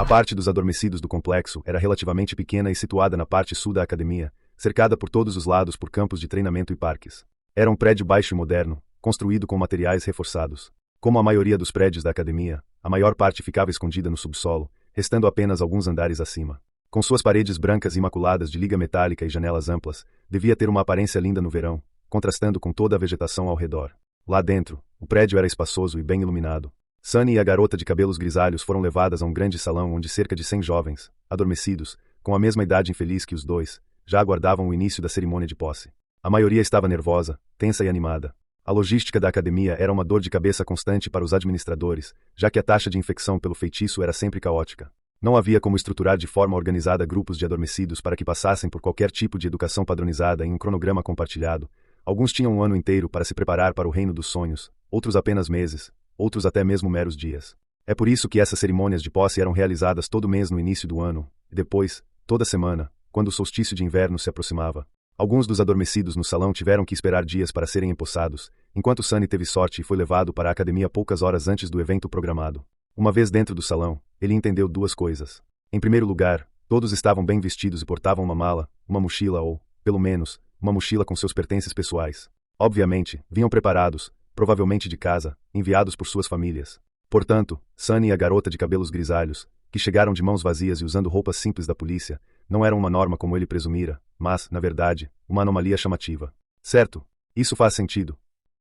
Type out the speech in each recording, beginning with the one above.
A parte dos adormecidos do complexo era relativamente pequena e situada na parte sul da academia, cercada por todos os lados por campos de treinamento e parques. Era um prédio baixo e moderno, construído com materiais reforçados. Como a maioria dos prédios da academia, a maior parte ficava escondida no subsolo, restando apenas alguns andares acima. Com suas paredes brancas e imaculadas de liga metálica e janelas amplas, devia ter uma aparência linda no verão, contrastando com toda a vegetação ao redor. Lá dentro, o prédio era espaçoso e bem iluminado. Sunny e a garota de cabelos grisalhos foram levadas a um grande salão onde cerca de 100 jovens, adormecidos, com a mesma idade infeliz que os dois, já aguardavam o início da cerimônia de posse. A maioria estava nervosa, tensa e animada. A logística da academia era uma dor de cabeça constante para os administradores, já que a taxa de infecção pelo feitiço era sempre caótica. Não havia como estruturar de forma organizada grupos de adormecidos para que passassem por qualquer tipo de educação padronizada em um cronograma compartilhado. Alguns tinham um ano inteiro para se preparar para o reino dos sonhos, outros apenas meses, outros até mesmo meros dias. É por isso que essas cerimônias de posse eram realizadas todo mês no início do ano, e depois, toda semana, quando o solstício de inverno se aproximava. Alguns dos adormecidos no salão tiveram que esperar dias para serem empossados, enquanto Sunny teve sorte e foi levado para a academia poucas horas antes do evento programado. Uma vez dentro do salão, ele entendeu duas coisas. Em primeiro lugar, todos estavam bem vestidos e portavam uma mala, uma mochila ou, pelo menos, uma mochila com seus pertences pessoais. Obviamente, vinham preparados, provavelmente de casa, enviados por suas famílias. Portanto, Sunny e a garota de cabelos grisalhos, que chegaram de mãos vazias e usando roupas simples da polícia, não eram uma norma como ele presumira, mas, na verdade, uma anomalia chamativa. Certo, isso faz sentido.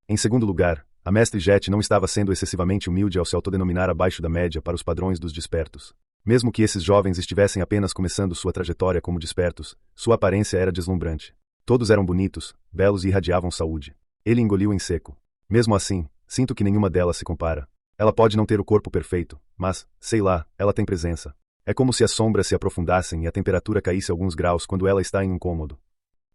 Em segundo lugar, a Mestre Jet não estava sendo excessivamente humilde ao se autodenominar abaixo da média para os padrões dos despertos. Mesmo que esses jovens estivessem apenas começando sua trajetória como despertos, sua aparência era deslumbrante. Todos eram bonitos, belos e irradiavam saúde. Ele engoliu em seco. Mesmo assim, sinto que nenhuma delas se compara. Ela pode não ter o corpo perfeito, mas, sei lá, ela tem presença. É como se as sombras se aprofundassem e a temperatura caísse alguns graus quando ela está em um cômodo.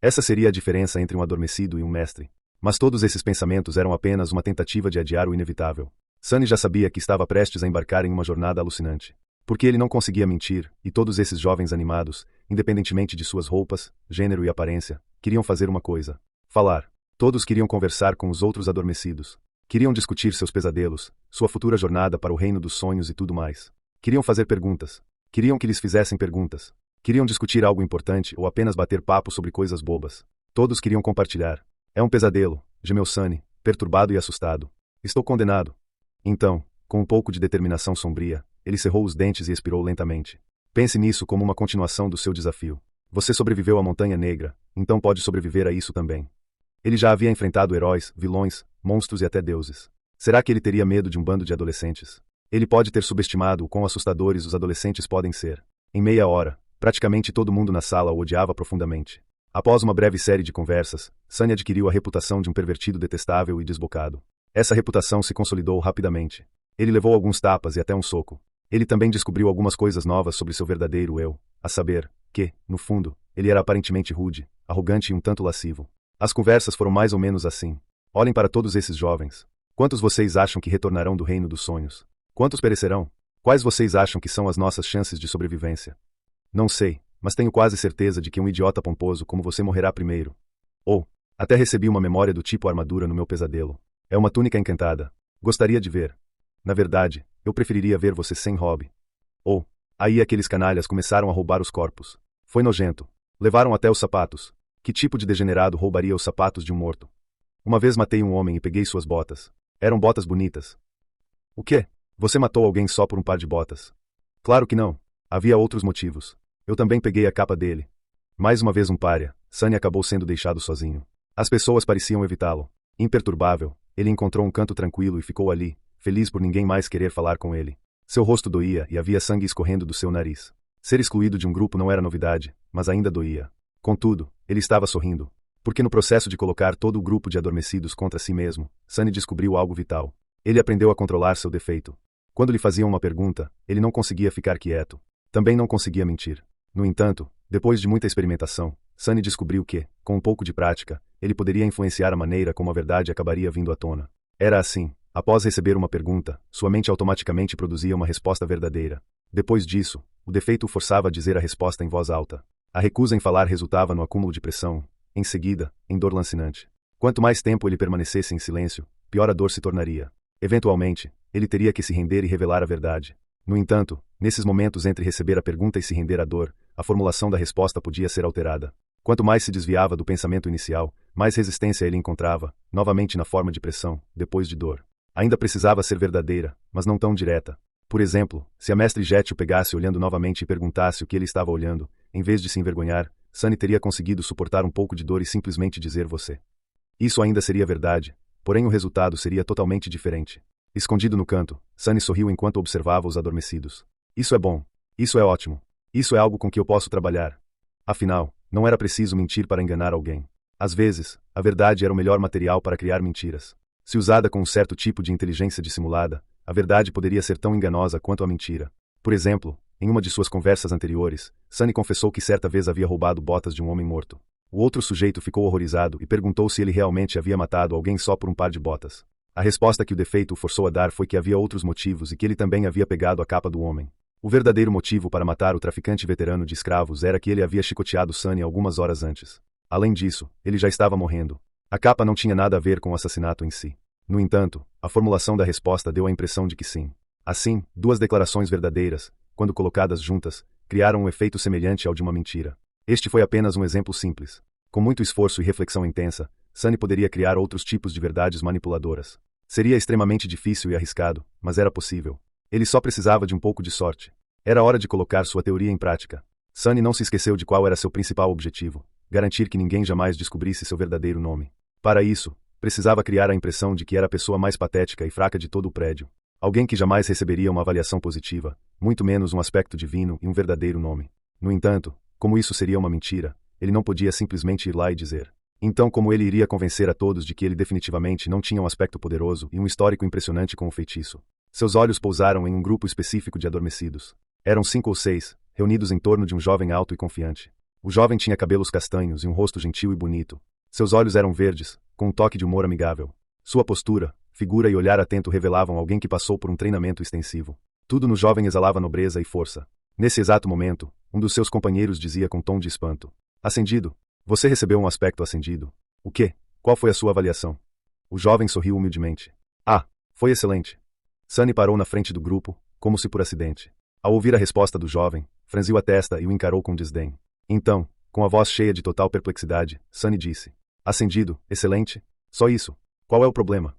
Essa seria a diferença entre um adormecido e um mestre. Mas todos esses pensamentos eram apenas uma tentativa de adiar o inevitável. Sunny já sabia que estava prestes a embarcar em uma jornada alucinante. Porque ele não conseguia mentir, e todos esses jovens animados, independentemente de suas roupas, gênero e aparência, queriam fazer uma coisa: falar. Todos queriam conversar com os outros adormecidos. Queriam discutir seus pesadelos, sua futura jornada para o reino dos sonhos e tudo mais. Queriam fazer perguntas. Queriam que lhes fizessem perguntas. Queriam discutir algo importante ou apenas bater papo sobre coisas bobas. Todos queriam compartilhar. É um pesadelo, gemeu Sunny, perturbado e assustado. Estou condenado. Então, com um pouco de determinação sombria, ele cerrou os dentes e expirou lentamente. Pense nisso como uma continuação do seu desafio. Você sobreviveu à Montanha Negra, então pode sobreviver a isso também. Ele já havia enfrentado heróis, vilões, monstros e até deuses. Será que ele teria medo de um bando de adolescentes? Ele pode ter subestimado o quão assustadores os adolescentes podem ser. Em meia hora, praticamente todo mundo na sala o odiava profundamente. Após uma breve série de conversas, Sunny adquiriu a reputação de um pervertido detestável e desbocado. Essa reputação se consolidou rapidamente. Ele levou alguns tapas e até um soco. Ele também descobriu algumas coisas novas sobre seu verdadeiro eu, a saber, que, no fundo, ele era aparentemente rude, arrogante e um tanto lascivo. As conversas foram mais ou menos assim. Olhem para todos esses jovens. Quantos vocês acham que retornarão do reino dos sonhos? Quantos perecerão? Quais vocês acham que são as nossas chances de sobrevivência? Não sei, mas tenho quase certeza de que um idiota pomposo como você morrerá primeiro. Ou, até recebi uma memória do tipo armadura no meu pesadelo. É uma túnica encantada. Gostaria de ver. Na verdade, eu preferiria ver você sem hobby. Ou, aí aqueles canalhas começaram a roubar os corpos. Foi nojento. Levaram até os sapatos. Que tipo de degenerado roubaria os sapatos de um morto? Uma vez matei um homem e peguei suas botas. Eram botas bonitas. O quê? Você matou alguém só por um par de botas? Claro que não. Havia outros motivos. Eu também peguei a capa dele. Mais uma vez um pária, Sunny acabou sendo deixado sozinho. As pessoas pareciam evitá-lo. Imperturbável, ele encontrou um canto tranquilo e ficou ali, feliz por ninguém mais querer falar com ele. Seu rosto doía e havia sangue escorrendo do seu nariz. Ser excluído de um grupo não era novidade, mas ainda doía. Contudo, ele estava sorrindo. Porque no processo de colocar todo o grupo de adormecidos contra si mesmo, Sunny descobriu algo vital. Ele aprendeu a controlar seu defeito. Quando lhe faziam uma pergunta, ele não conseguia ficar quieto. Também não conseguia mentir. No entanto, depois de muita experimentação, Sunny descobriu que, com um pouco de prática, ele poderia influenciar a maneira como a verdade acabaria vindo à tona. Era assim, após receber uma pergunta, sua mente automaticamente produzia uma resposta verdadeira. Depois disso, o defeito o forçava a dizer a resposta em voz alta. A recusa em falar resultava no acúmulo de pressão, em seguida, em dor lancinante. Quanto mais tempo ele permanecesse em silêncio, pior a dor se tornaria. Eventualmente, ele teria que se render e revelar a verdade. No entanto, nesses momentos entre receber a pergunta e se render à dor, a formulação da resposta podia ser alterada. Quanto mais se desviava do pensamento inicial, mais resistência ele encontrava, novamente na forma de pressão, depois de dor. Ainda precisava ser verdadeira, mas não tão direta. Por exemplo, se a mestre Jet o pegasse olhando novamente e perguntasse o que ele estava olhando, em vez de se envergonhar, Sunny teria conseguido suportar um pouco de dor e simplesmente dizer você. Isso ainda seria verdade, porém o resultado seria totalmente diferente. Escondido no canto, Sunny sorriu enquanto observava os adormecidos. Isso é bom. Isso é ótimo. Isso é algo com que eu posso trabalhar. Afinal, não era preciso mentir para enganar alguém. Às vezes, a verdade era o melhor material para criar mentiras. Se usada com um certo tipo de inteligência dissimulada, a verdade poderia ser tão enganosa quanto a mentira. Por exemplo, em uma de suas conversas anteriores, Sunny confessou que certa vez havia roubado botas de um homem morto. O outro sujeito ficou horrorizado e perguntou se ele realmente havia matado alguém só por um par de botas. A resposta que o defeito o forçou a dar foi que havia outros motivos e que ele também havia pegado a capa do homem. O verdadeiro motivo para matar o traficante veterano de escravos era que ele havia chicoteado Sunny algumas horas antes. Além disso, ele já estava morrendo. A capa não tinha nada a ver com o assassinato em si. No entanto, a formulação da resposta deu a impressão de que sim. Assim, duas declarações verdadeiras, quando colocadas juntas, criaram um efeito semelhante ao de uma mentira. Este foi apenas um exemplo simples. Com muito esforço e reflexão intensa, Sunny poderia criar outros tipos de verdades manipuladoras. Seria extremamente difícil e arriscado, mas era possível. Ele só precisava de um pouco de sorte. Era hora de colocar sua teoria em prática. Sunny não se esqueceu de qual era seu principal objetivo: garantir que ninguém jamais descobrisse seu verdadeiro nome. Para isso, precisava criar a impressão de que era a pessoa mais patética e fraca de todo o prédio. Alguém que jamais receberia uma avaliação positiva, muito menos um aspecto divino e um verdadeiro nome. No entanto, como isso seria uma mentira, ele não podia simplesmente ir lá e dizer. Então, como ele iria convencer a todos de que ele definitivamente não tinha um aspecto poderoso e um histórico impressionante com o feitiço? Seus olhos pousaram em um grupo específico de adormecidos. Eram 5 ou 6, reunidos em torno de um jovem alto e confiante. O jovem tinha cabelos castanhos e um rosto gentil e bonito. Seus olhos eram verdes, com um toque de humor amigável. Sua postura, figura e olhar atento revelavam alguém que passou por um treinamento extensivo. Tudo no jovem exalava nobreza e força. Nesse exato momento, um dos seus companheiros dizia com tom de espanto: Ascendido. Você recebeu um aspecto ascendido. O quê? Qual foi a sua avaliação? O jovem sorriu humildemente. Ah, foi excelente. Sunny parou na frente do grupo, como se por acidente. Ao ouvir a resposta do jovem, franziu a testa e o encarou com desdém. Então, com a voz cheia de total perplexidade, Sunny disse: Ascendido, excelente? Só isso. Qual é o problema?